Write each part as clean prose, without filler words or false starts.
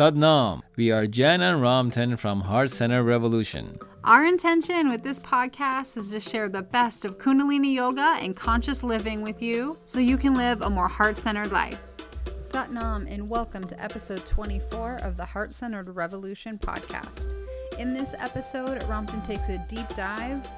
Sadnam. We are Jen and Ramtin from Heart Center Revolution. Our intention with this podcast is to share the best of Kundalini Yoga and conscious living with you so you can live a more heart-centered life. Satnam, and welcome to episode 24 of the Heart Centered Revolution podcast. In this episode, Ramtin takes a deep dive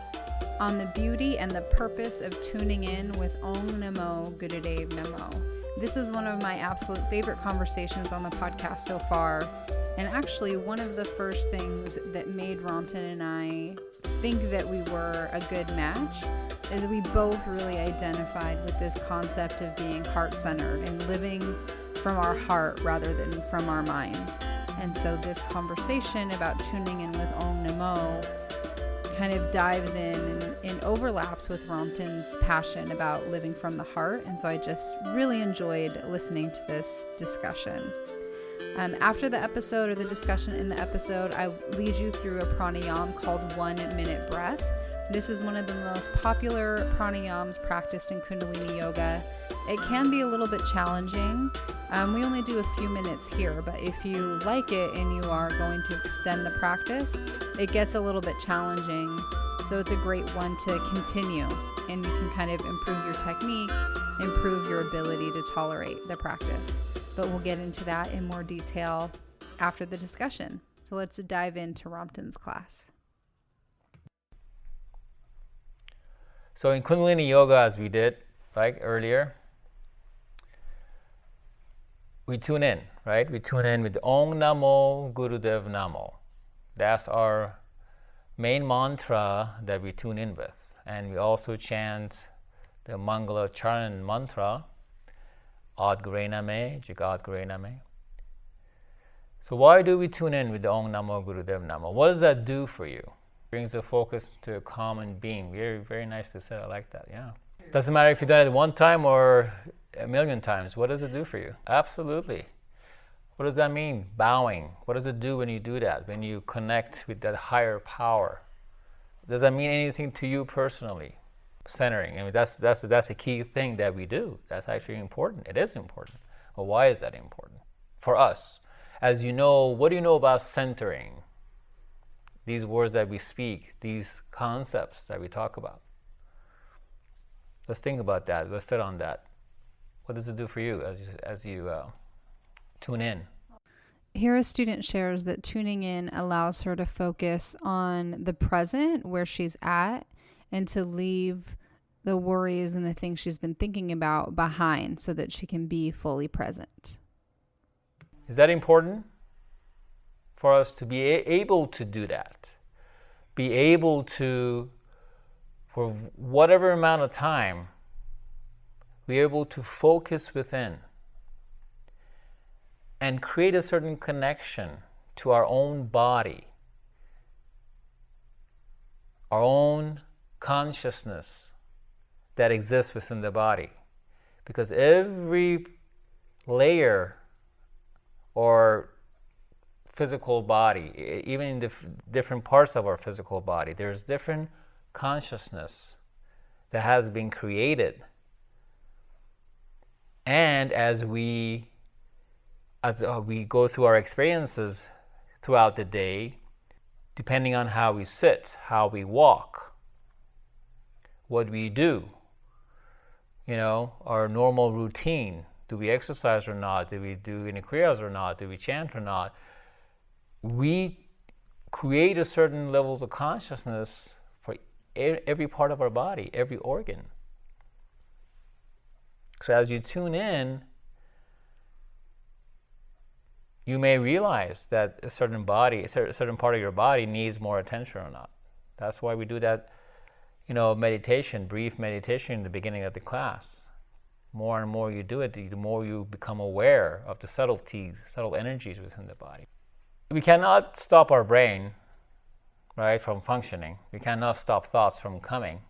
on the beauty and the purpose of tuning in with Om Namo Gurudev Namo. This is one of my absolute favorite conversations on the podcast so far, and actually one of the first things that made Ramtin and I think that we were a good match is we both really identified with this concept of being heart-centered and living from our heart rather than from our mind. And so this conversation about tuning in with Om Namo kind of dives in and overlaps with Ramtin's passion about living from the heart. And so I just really enjoyed listening to this discussion. After the episode, or the discussion in the episode, I lead you through a pranayama called 1 minute breath. This is one of the most popular pranayams practiced in Kundalini Yoga. It can be a little bit challenging. We only do a few minutes here, but if you like it and you are going to extend the practice, it gets a little bit challenging. So it's a great one to continue, and you can kind of improve your technique, improve your ability to tolerate the practice. But we'll get into that in more detail after the discussion. So let's dive into Ramtin's class. So in Kundalini Yoga, as we did like earlier, we tune in, right? We tune in with Om Namo Gurudev Namo. That's our main mantra that we tune in with. And we also chant the Mangala Charan mantra, Ad Gure Name, Jagat Gure Name. So why do we tune in with the Om Namo Gurudev Namo? What does that do for you? It brings the focus to a common being. Very, very nice to say. I like that, yeah. Doesn't matter if you've done it one time or a million times. What does it do for you? Absolutely. What does that mean? Bowing. What does it do when you do that? When you connect with that higher power? Does that mean anything to you personally? Centering. I mean, that's a key thing that we do. That's actually important. It is important. Well, why is that important? For us. As you know, what do you know about centering? These words that we speak, these concepts that we talk about. Let's think about that. Let's sit on that. What does it do for you as you tune in? Here a student shares that tuning in allows her to focus on the present, where she's at, and to leave the worries and the things she's been thinking about behind so that she can be fully present. Is that important for us to be able to do that? Be able to, for whatever amount of time, be able to focus within and create a certain connection to our own body, our own consciousness that exists within the body. Because every layer or physical body, even in the different parts of our physical body, there's different consciousness that has been created. And as we go through our experiences throughout the day, depending on how we sit, how we walk, what we do, our normal routine, do we exercise or not, do we do any kriyas or not, do we chant or not, we create a certain levels of consciousness for every part of our body, every organ. So as you tune in, you may realize that a certain part of your body needs more attention or not. That's why we do that, meditation, brief meditation in the beginning of the class. More and more you do it, the more you become aware of the subtle energies within the body. We cannot stop our brain, right, from functioning. We cannot stop thoughts from coming.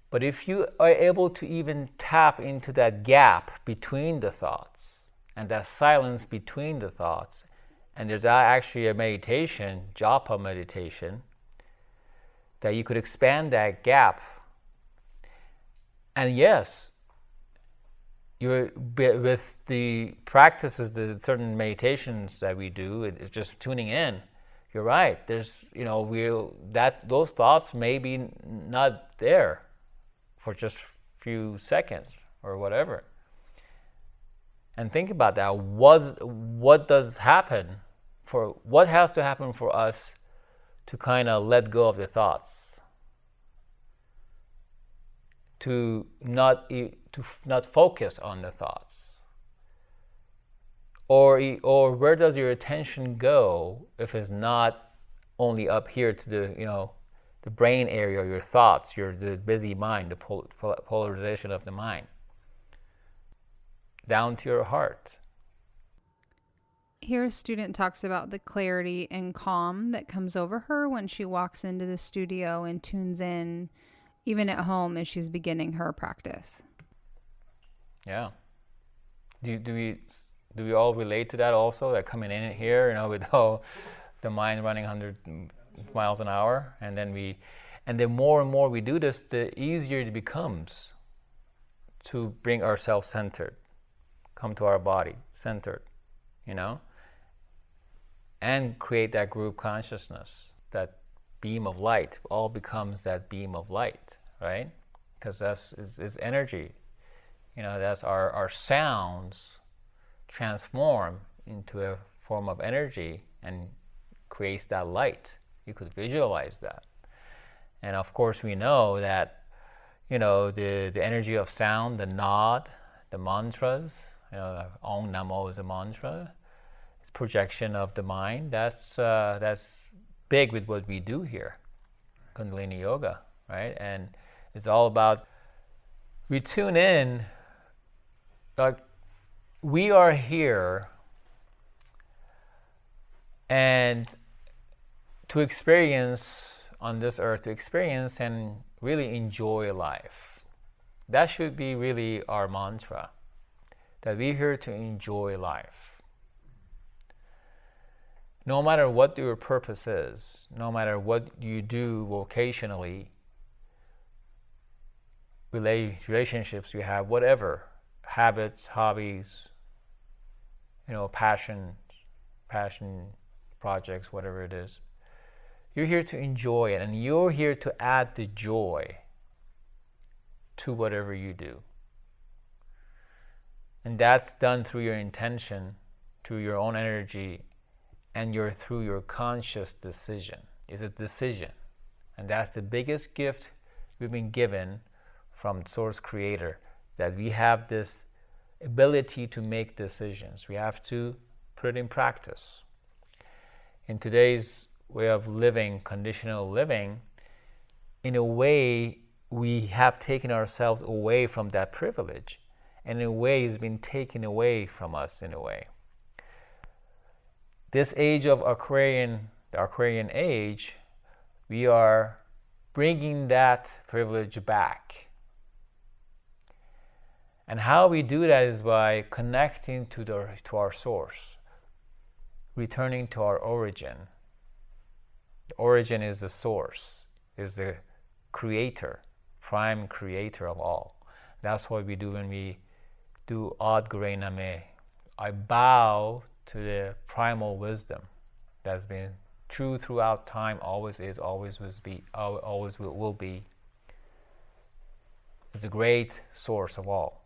But if you are able to even tap into that gap between the thoughts and that silence between the thoughts, and there's actually a meditation, japa meditation, that you could expand that gap. And yes, with the practices, the certain meditations that we do, it's just tuning in. You're right. There's, those thoughts may be not there for just a few seconds or whatever. And think about that. What has to happen for us to kind of let go of the thoughts, to not focus on the thoughts, or where does your attention go if it's not only up here to the brain area, your thoughts, the busy mind, the polarization of the mind, down to your heart. Here a student talks about the clarity and calm that comes over her when she walks into the studio and tunes in, even at home as she's beginning her practice. Yeah. Do we all relate to that also? Like coming in here, with all the mind running 100 miles an hour, and then more and more we do this, the easier it becomes to bring ourselves centered, come to our body centered, and create that group consciousness, that beam of light. All becomes that beam of light, right? Because that's energy. That's our sounds transform into a form of energy and creates that light. You could visualize that. And of course we know that, the energy of sound, the nod, the mantras, Om Namo is a mantra. It's projection of the mind. That's big with what we do here, Kundalini Yoga, right? And it's all about, we tune in, like we are here and to experience on this earth, to experience and really enjoy life. That should be really our mantra, that we're here to enjoy life. No matter what your purpose is, no matter what you do vocationally, relationships you have, whatever, habits, hobbies, passion projects, whatever it is, you're here to enjoy it, and you're here to add the joy to whatever you do. And that's done through your intention, through your own energy, and through your conscious decision. It's a decision. And that's the biggest gift we've been given from Source Creator, that we have this ability to make decisions. We have to put it in practice. In today's way of living, conditional living, in a way, we have taken ourselves away from that privilege. And in a way, it's been taken away from us in a way. This age of Aquarian, the Aquarian age, we are bringing that privilege back. And how we do that is by connecting to our source, returning to our origin. The origin is the source, is the creator, prime creator of all. That's what we do when we do Ad Gure Name. I bow to the primal wisdom that's been true throughout time, always is, always will be. It's the great source of all.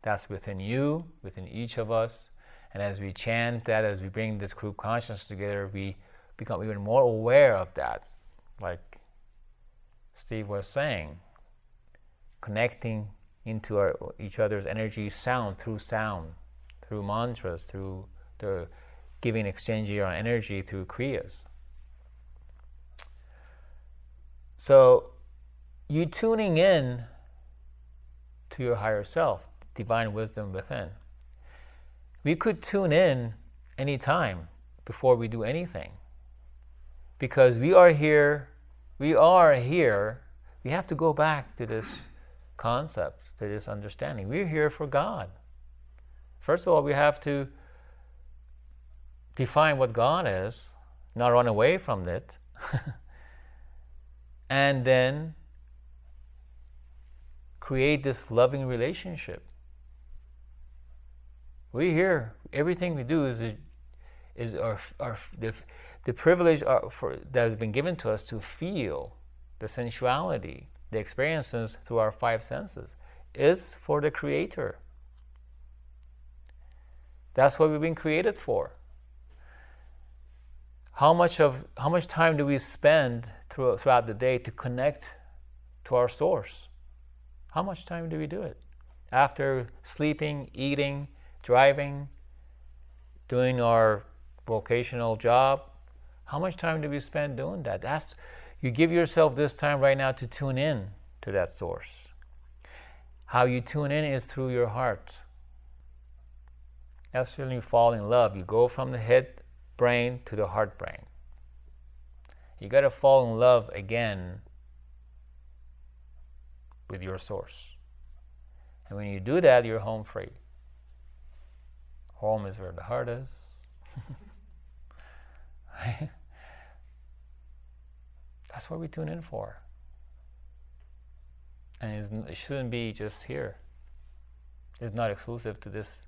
That's within you, within each of us. And as we chant that, as we bring this group consciousness together, we become even more aware of that. Like Steve was saying, connecting into each other's energy, sound, through mantras, through the giving, exchanging our energy through kriyas. So you tuning in to your higher self, divine wisdom within. We could tune in anytime before we do anything, because we are here. We have to go back to this concept, to this understanding. We're here for God. First of all, we have to define what God is, not run away from it, and then create this loving relationship We're here. Everything we do is the privilege that has been given to us to feel the sensuality, the experiences through our five senses, is for the Creator. That's what we've been created for. How much time do we spend throughout the day to connect to our source? How much time do we do it? After sleeping, eating, driving, doing our vocational job, how much time do we spend doing that? You give yourself this time right now to tune in to that source. How you tune in is through your heart. That's when you fall in love. You go from the head brain to the heart brain. You got to fall in love again with your source. And when you do that, you're home free. Home is where the heart is. Right? That's what we tune in for. And it shouldn't be just here. It's not exclusive to this.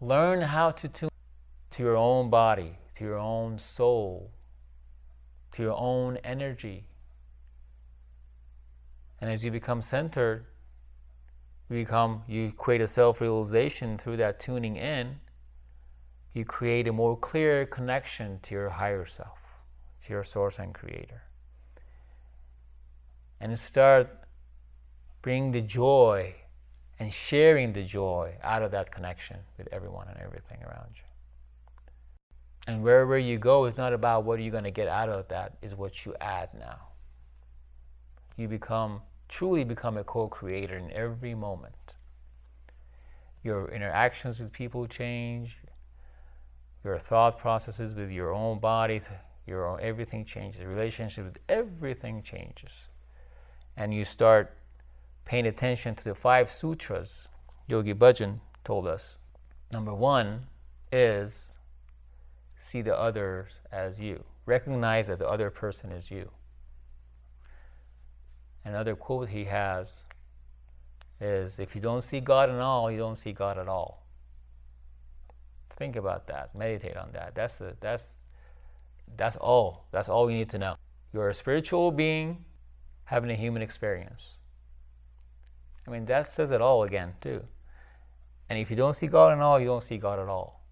Learn how to tune to your own body, to your own soul, to your own energy. And as you become centered, you create a self-realization through that tuning in. You create a more clear connection to your higher self, to your source and creator. And start bringing the joy and sharing the joy out of that connection with everyone and everything around you. And wherever you go, it's not about what you're going to get out of that, it's what you add now. You truly become a co-creator in every moment. Your interactions with people change. Your thought processes with your own body, everything changes. The relationship with everything changes. And you start paying attention to the 5 sutras Yogi Bhajan told us. Number 1 is see the others as you. Recognize that the other person is you. Another quote he has is, if you don't see God in all, you don't see God at all. Think about that. Meditate on that. That's all. That's all you need to know. You're a spiritual being having a human experience. I mean, that says it all again, too. And if you don't see God in all, you don't see God at all.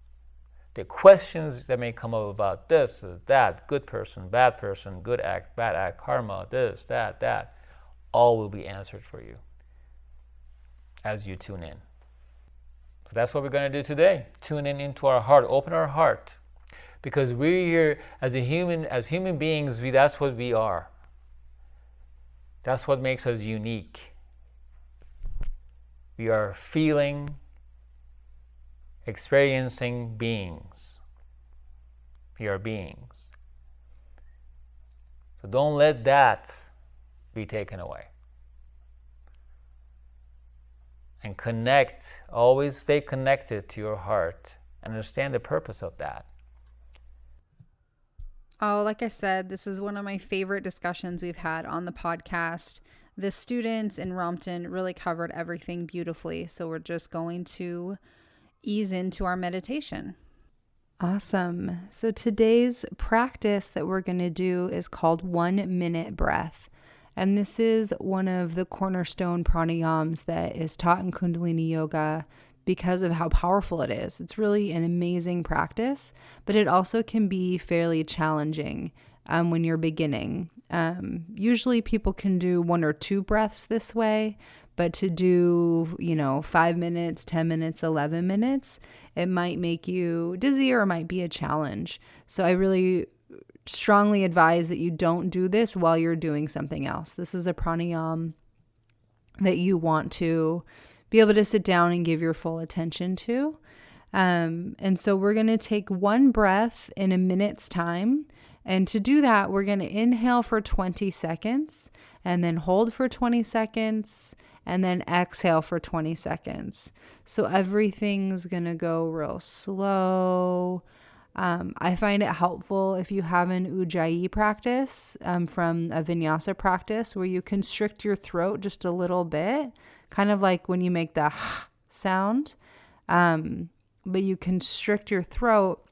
The questions that may come up about this, that, good person, bad person, good act, bad act, karma, this, that, all will be answered for you as you tune in. So that's what we're going to do today. Tune into our heart, open our heart. Because we're here as human beings, that's what we are. That's what makes us unique. We are feeling, experiencing beings. We are beings. So don't let that be taken away. And always stay connected to your heart and understand the purpose of that. Oh, like I said, this is one of my favorite discussions we've had on the podcast. The students in Rompton really covered everything beautifully. So we're just going to ease into our meditation. Awesome. So today's practice that we're going to do is called 1 minute breath. And this is one of the cornerstone pranayams that is taught in Kundalini Yoga because of how powerful it is. It's really an amazing practice, but it also can be fairly challenging when you're beginning. Usually people can do 1 or 2 breaths this way, but to do, 5 minutes, 10 minutes, 11 minutes, it might make you dizzy or it might be a challenge. So I really strongly advise that you don't do this while you're doing something else. This is a pranayama that you want to be able to sit down and give your full attention to. And so we're going to take 1 breath in a minute's time. And to do that, we're going to inhale for 20 seconds and then hold for 20 seconds and then exhale for 20 seconds. So everything's going to go real slow. I find it helpful if you have an ujjayi practice from a vinyasa practice where you constrict your throat just a little bit, kind of like when you make the sound. but you constrict your throat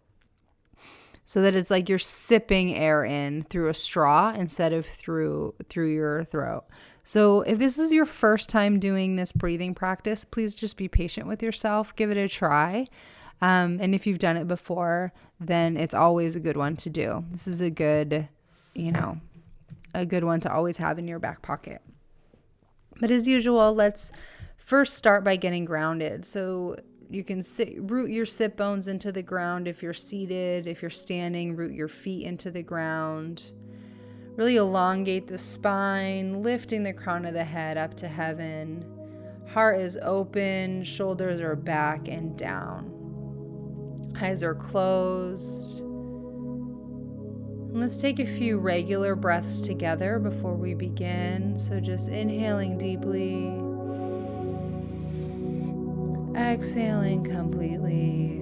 so that it's like you're sipping air in through a straw instead of through your throat. So if this is your first time doing this breathing practice, please just be patient with yourself. Give it a try. And if you've done it before, then it's always a good one to do. This is a good one to always have in your back pocket. But as usual, let's first start by getting grounded. So you can root your sit bones into the ground if you're seated. If you're standing, root your feet into the ground. Really elongate the spine, lifting the crown of the head up to heaven. Heart is open, shoulders are back and down. Eyes are closed. And let's take a few regular breaths together before we begin. So just inhaling deeply, exhaling completely.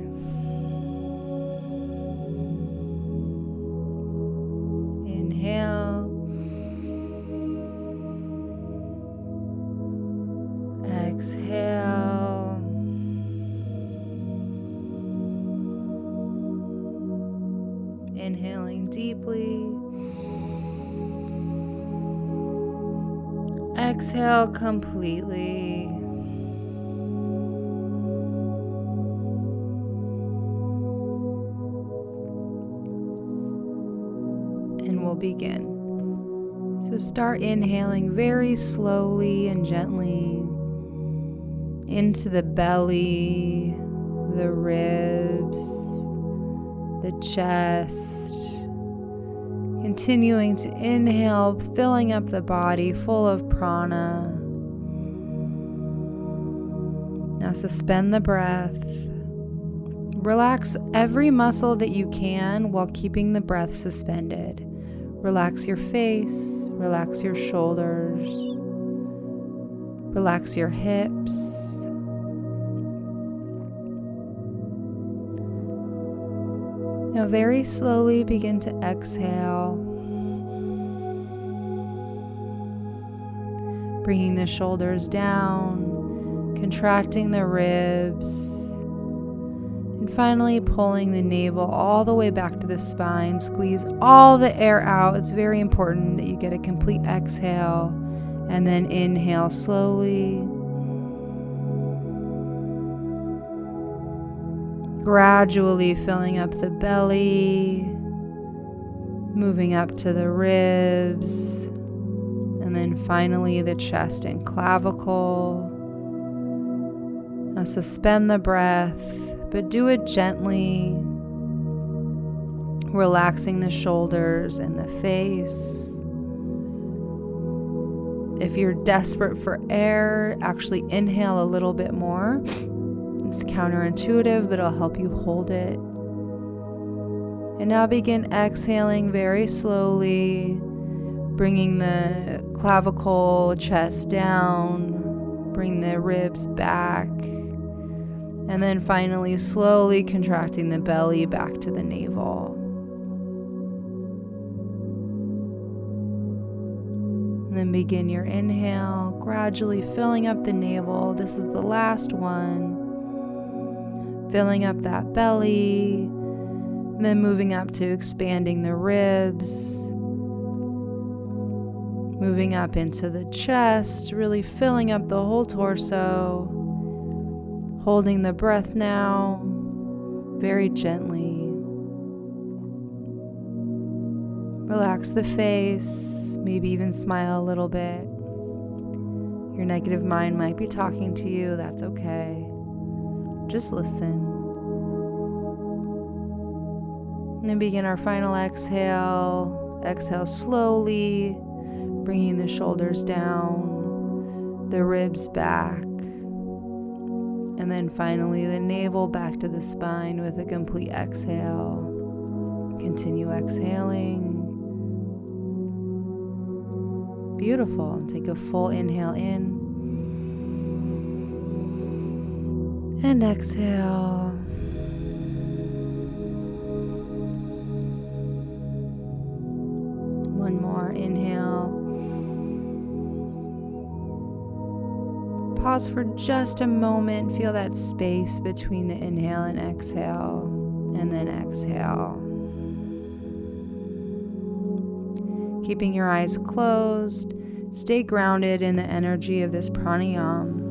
Inhale, exhale, inhaling deeply, exhale completely. And we'll begin. So start inhaling very slowly and gently into the belly, the ribs, the chest. Continuing to inhale, filling up the body full of prana. Now suspend the breath. Relax every muscle that you can while keeping the breath suspended. Relax your face, relax your shoulders, relax your hips. Now very slowly begin to exhale, bringing the shoulders down, contracting the ribs, and finally pulling the navel all the way back to the spine. Squeeze all the air out. It's very important that you get a complete exhale and then inhale slowly. Gradually filling up the belly, moving up to the ribs, and then finally the chest and clavicle. Now suspend the breath, but do it gently, relaxing the shoulders and the face. If you're desperate for air, actually inhale a little bit more. It's counterintuitive, but it'll help you hold it. And now begin exhaling very slowly, bringing the clavicle, chest down, bring the ribs back, and then finally slowly contracting the belly back to the navel. And then begin your inhale, gradually filling up the navel. This is the last one. Filling up that belly, and then moving up to expanding the ribs, moving up into the chest, really filling up the whole torso, holding the breath now, very gently. Relax the face, maybe even smile a little bit. Your negative mind might be talking to you, that's okay. Just listen. And then begin our final exhale. Exhale slowly, bringing the shoulders down, the ribs back, and then finally the navel back to the spine with a complete exhale. Continue exhaling. Beautiful. Take a full inhale in. And exhale. One more. Inhale. Pause pause for just a moment. Feel that space between the inhale and exhale, and then exhale. Keeping your eyes closed, stay grounded in the energy of this pranayama.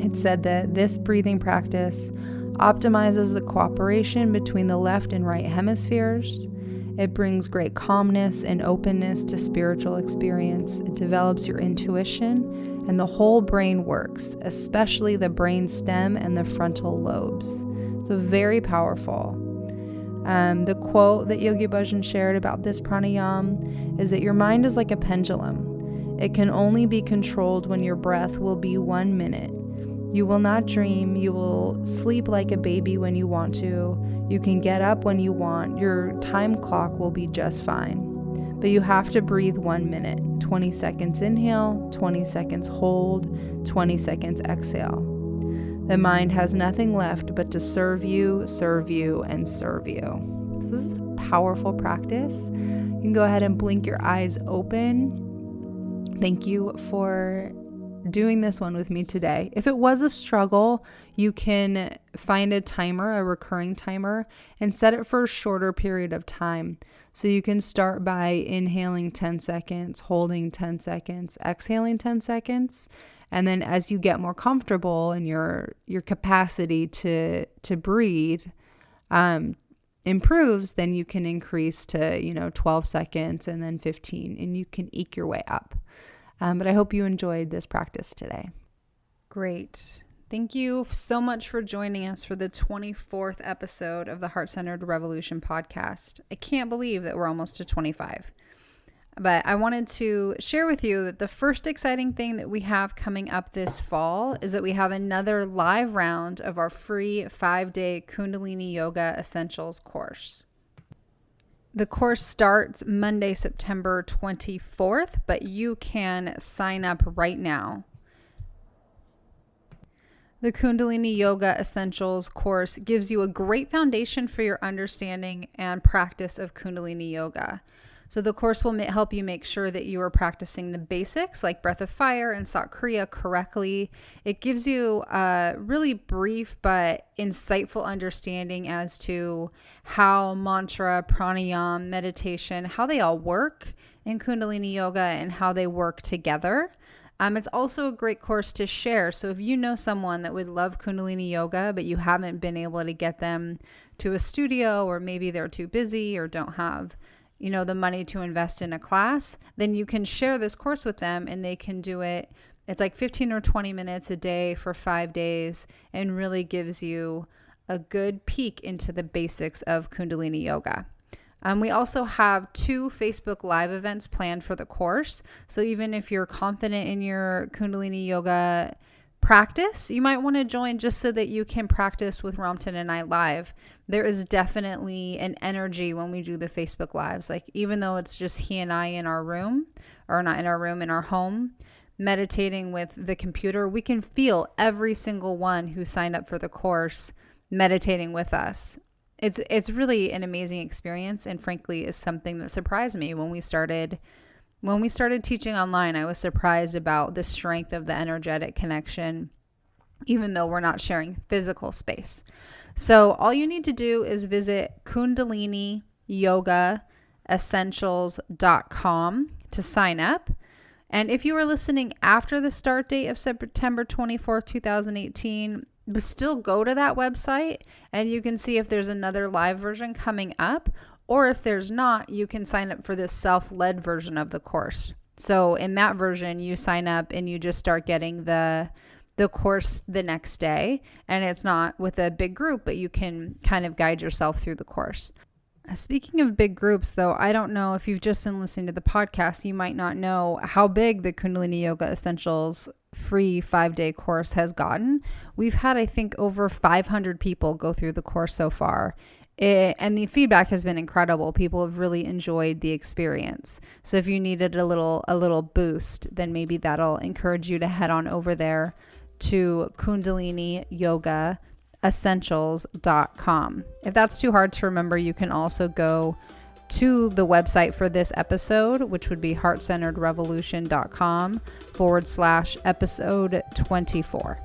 It's said that this breathing practice optimizes the cooperation between the left and right hemispheres. It brings great calmness and openness to spiritual experience. It develops your intuition, and the whole brain works, especially the brain stem and the frontal lobes. So very powerful. The quote that Yogi Bhajan shared about this pranayama is that your mind is like a pendulum. It can only be controlled when your breath will be 1 minute. You will not dream. You will sleep like a baby when you want to. You can get up when you want. Your time clock will be just fine. But you have to breathe 1 minute. 20 seconds inhale, 20 seconds hold, 20 seconds exhale. The mind has nothing left but to serve you, and serve you. So this is a powerful practice. You can go ahead and blink your eyes open. Thank you for doing this one with me today. If it was a struggle, you can find a timer, a recurring timer, and set it for a shorter period of time. So you can start by inhaling 10 seconds, holding 10 seconds, exhaling 10 seconds. And then as you get more comfortable in your capacity to breathe improves, then you can increase to 12 seconds and then 15, and you can eke your way up. But I hope you enjoyed this practice today. Great. Thank you so much for joining us for the 24th episode of the Heart-Centered Revolution podcast. I can't believe that we're almost to 25. But I wanted to share with you that the first exciting thing that we have coming up this fall is that we have another live round of our free 5-day Kundalini Yoga Essentials course. The course starts Monday, September 24th, but you can sign up right now. The Kundalini Yoga Essentials course gives you a great foundation for your understanding and practice of Kundalini Yoga. So the course will help you make sure that you are practicing the basics like breath of fire and Sat Kriya correctly. It gives you a really brief but insightful understanding as to how mantra, pranayama, meditation, how they all work in Kundalini Yoga and how they work together. It's also a great course to share. So if you know someone that would love Kundalini Yoga, but you haven't been able to get them to a studio, or maybe they're too busy or don't have the money to invest in a class, then you can share this course with them and they can do it. It's like 15 or 20 minutes a day for 5 days and really gives you a good peek into the basics of Kundalini Yoga. We also have 2 Facebook Live events planned for the course. So even if you're confident in your Kundalini Yoga practice, you might want to join just so that you can practice with Ramtin and I live. There is definitely an energy when we do the Facebook Lives. Like even though it's just he and I in our room, or not in our room, in our home, meditating with the computer, we can feel every single one who signed up for the course meditating with us. It's really an amazing experience, and frankly is something that surprised me when we started teaching online. I was surprised about the strength of the energetic connection, even though we're not sharing physical space. So all you need to do is visit KundaliniYogaEssentials.com to sign up. And if you are listening after the start date of September 24th, 2018, but still go to that website and you can see if there's another live version coming up, or if there's not, you can sign up for this self-led version of the course. So in that version, you sign up and you just start getting the course the next day, and it's not with a big group, but you can kind of guide yourself through the course. Speaking of big groups, though, I don't know if you've just been listening to the podcast, you might not know how big the Kundalini Yoga Essentials free 5-day course has gotten. We've had, I think, over 500 people go through the course so far. And the feedback has been incredible. People have really enjoyed the experience. So if you needed a little boost, then maybe that'll encourage you to head on over there to KundaliniYogaEssentials.com. If that's too hard to remember, you can also go to the website for this episode, which would be heartcenteredrevolution.com/episode 24.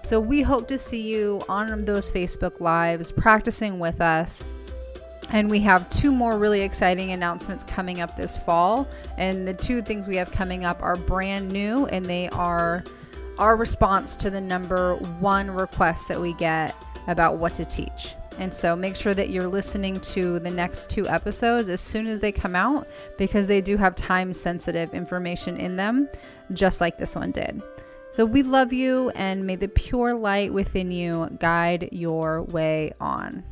So we hope to see you on those Facebook Lives practicing with us. And we have 2 more really exciting announcements coming up this fall. And the 2 things we have coming up are brand new, and they are our response to the number 1 request that we get about what to teach. And so make sure that you're listening to the next 2 episodes as soon as they come out, because they do have time-sensitive information in them, just like this one did. So we love you, and may the pure light within you guide your way on.